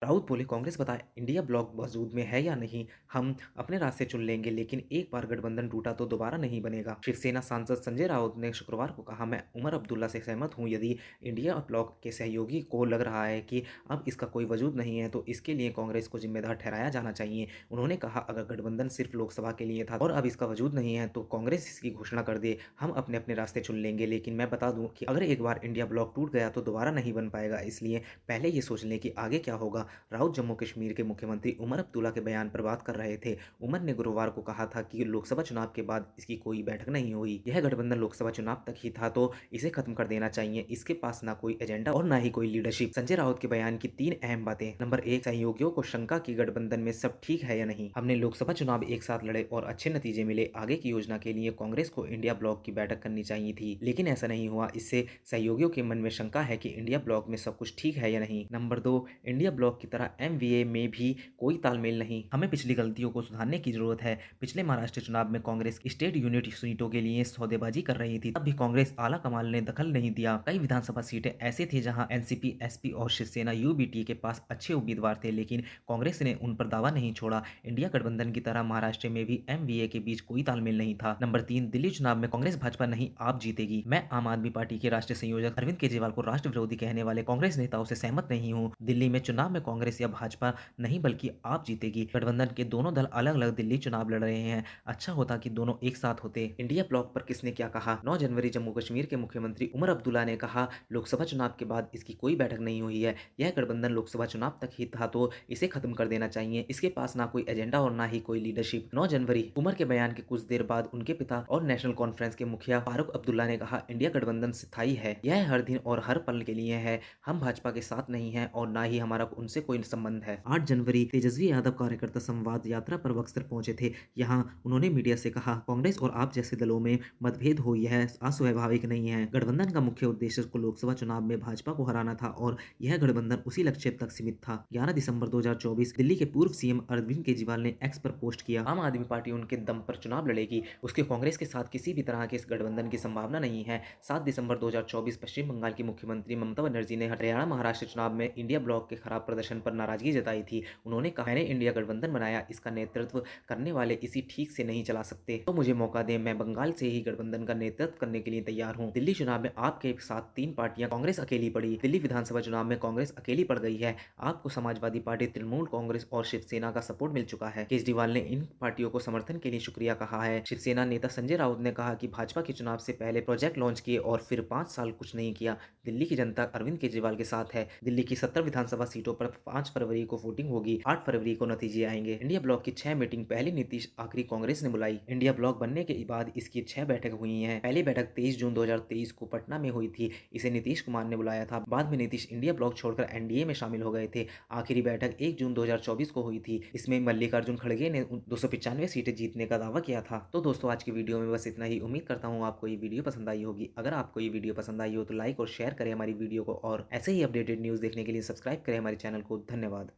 राउत बोले, कांग्रेस बताए India block वजूद में है या नहीं, हम अपने रास्ते चुन लेंगे, लेकिन एक बार गठबंधन टूटा तो दोबारा नहीं बनेगा। शिवसेना सांसद संजय राउत ने शुक्रवार को कहा, मैं उमर अब्दुल्ला से सहमत हूं। यदि इंडिया ब्लॉक के सहयोगी को लग रहा है कि अब इसका कोई वजूद नहीं है तो इसके लिए कांग्रेस को जिम्मेदार ठहराया जाना चाहिए। उन्होंने कहा, अगर गठबंधन सिर्फ लोकसभा के लिए था और अब इसका वजूद नहीं है तो कांग्रेस इसकी घोषणा कर दे, हम अपने अपने रास्ते चुन लेंगे। लेकिन मैं बता दूं कि अगर एक बार इंडिया ब्लॉक टूट गया तो दोबारा नहीं बन पाएगा, इसलिए पहले ये सोच लें कि आगे क्या होगा। राउत जम्मू कश्मीर के मुख्यमंत्री उमर अब्दुल्ला के बयान पर बात कर रहे थे। उमर ने गुरुवार को कहा था कि लोकसभा चुनाव के बाद इसकी कोई बैठक नहीं हुई। यह गठबंधन लोकसभा चुनाव तक ही था तो इसे खत्म कर देना चाहिए। इसके पास ना कोई एजेंडा और ना ही कोई लीडरशिप। संजय राउत के बयान की 3 अहम बातें। नंबर 1, सहयोगियों को शंका कि गठबंधन में सब ठीक है या नहीं। हमने लोकसभा चुनाव एक साथ लड़े और अच्छे नतीजे मिले। आगे की योजना के लिए कांग्रेस को इंडिया ब्लॉक की बैठक करनी चाहिए थी, लेकिन ऐसा नहीं हुआ। इससे सहयोगियों के मन में शंका है कि इंडिया ब्लॉक में सब कुछ ठीक है या नहीं। नंबर 2, इंडिया ब्लॉक की तरह एमवीए में भी कोई तालमेल नहीं। हमें पिछली गलतियों को सुधारने की जरूरत है। पिछले महाराष्ट्र चुनाव में कांग्रेस स्टेट यूनिट सीटों के लिए सौदेबाजी कर रही थी, तब भी कांग्रेस आला कमान ने दखल नहीं दिया। कई विधानसभा सीटें ऐसे थे जहां एनसीपी, एसपी और शिवसेना यूबीटी के पास अच्छे उम्मीदवार थे, लेकिन कांग्रेस ने उन पर दावा नहीं छोड़ा। इंडिया गठबंधन की तरह महाराष्ट्र में भी एमवीए के बीच कोई तालमेल नहीं था। नंबर 3, दिल्ली चुनाव में कांग्रेस भाजपा नहीं आप जीतेगी। मैं आम आदमी पार्टी के राष्ट्रीय संयोजक अरविंद केजरीवाल को राष्ट्र विरोधी कहने वाले कांग्रेस नेताओं से सहमत नहीं हूँ। दिल्ली में चुनाव में कांग्रेस या भाजपा नहीं बल्कि आप जीतेगी। गठबंधन के दोनों दल अलग अलग दिल्ली चुनाव लड़ रहे हैं। अच्छा होता कि दोनों एक साथ होते। इंडिया ब्लॉक पर किसने क्या कहा। 9 जनवरी जम्मू कश्मीर के मुख्यमंत्री उमर अब्दुल्ला ने कहा, लोकसभा चुनाव के बाद इसकी कोई बैठक नहीं हुई है। यह गठबंधन लोकसभा चुनाव तक ही था तो इसे खत्म कर देना चाहिए। इसके पास ना कोई एजेंडा और ना ही कोई लीडरशिप। 9 जनवरी उमर के बयान के कुछ देर बाद उनके पिता और नेशनल कॉन्फ्रेंस के मुखिया फारूक अब्दुल्ला ने कहा, इंडिया गठबंधन स्थायी है। यह हर दिन और हर पल के लिए है। हम भाजपा के साथ नहीं हैं और ना ही हमारा उनसे कोई संबंध है। 8 जनवरी तेजस्वी यादव कार्यकर्ता संवाद यात्रा पर बक्सर पहुंचे थे। यहां उन्होंने मीडिया से कहा, कांग्रेस और आप जैसे दलों में मतभेद हो यह अस्वाभाविक नहीं है। गठबंधन का मुख्य उद्देश्य को लोकसभा चुनाव में भाजपा को हराना था और यह गठबंधन उसी लक्ष्य तक सीमित था। 11 दिसंबर 2024 दिल्ली के पूर्व सीएम अरविंद केजरीवाल ने एक्स पर पोस्ट किया, आम आदमी पार्टी उनके दम पर चुनाव लड़ेगी, उसके कांग्रेस के साथ किसी भी तरह के इस गठबंधन की संभावना नहीं है। 7 दिसंबर 2024 पश्चिम बंगाल की मुख्यमंत्री ममता बनर्जी ने हरियाणा महाराष्ट्र चुनाव में इंडिया ब्लॉक के खराब प्रदर्शन पर नाराजगी जताई थी। उन्होंने कहा, मैंने इंडिया गठबंधन बनाया, इसका नेतृत्व करने वाले इसी ठीक से नहीं चला सकते, तो मुझे मौका दें, मैं बंगाल से ही गठबंधन का नेतृत्व करने के लिए तैयार हूं। दिल्ली चुनाव में आपके साथ 3 पार्टियां, कांग्रेस अकेली पड़ी। दिल्ली विधानसभा चुनाव में कांग्रेस अकेली पड़ गई है। आपको समाजवादी पार्टी, तृणमूल कांग्रेस और शिवसेना का सपोर्ट मिल चुका है। केजरीवाल ने इन पार्टियों को समर्थन के लिए शुक्रिया कहा है। शिवसेना नेता संजय राउत ने कहा कि भाजपा के चुनाव से पहले प्रोजेक्ट लॉन्च किए और फिर 5 साल कुछ नहीं किया। दिल्ली की जनता अरविंद केजरीवाल के साथ है। दिल्ली की 70 विधानसभा सीटों पर 5 फरवरी को वोटिंग होगी। 8 फरवरी को नतीजे आएंगे। इंडिया ब्लॉक की 6 मीटिंग पहली नीतीश, आखिरी कांग्रेस ने बुलाई। इंडिया ब्लॉक बनने के बाद इसकी 6 बैठक हुई हैं। पहली बैठक 23 जून 2023 को पटना में हुई थी। इसे नीतीश कुमार ने बुलाया था। बाद में नीतीश इंडिया ब्लॉक छोड़कर एनडीए में शामिल हो गए थे। आखिरी बैठक 1 जून 2024 को हुई थी। इसमें मल्लिकार्जुन खड़गे ने 295 सीटें जीतने का दावा किया था। तो दोस्तों, आज की वीडियो में बस इतना ही। उम्मीद करता हूँ आपको ये वीडियो पसंद आई होगी। अगर आपको ये वीडियो पसंद आई हो तो लाइक और शेयर करें हमारी वीडियो को, और ऐसे ही अपडेटेड न्यूज़ देखने के लिए सब्सक्राइब करें हमारे चैनल को। धन्यवाद।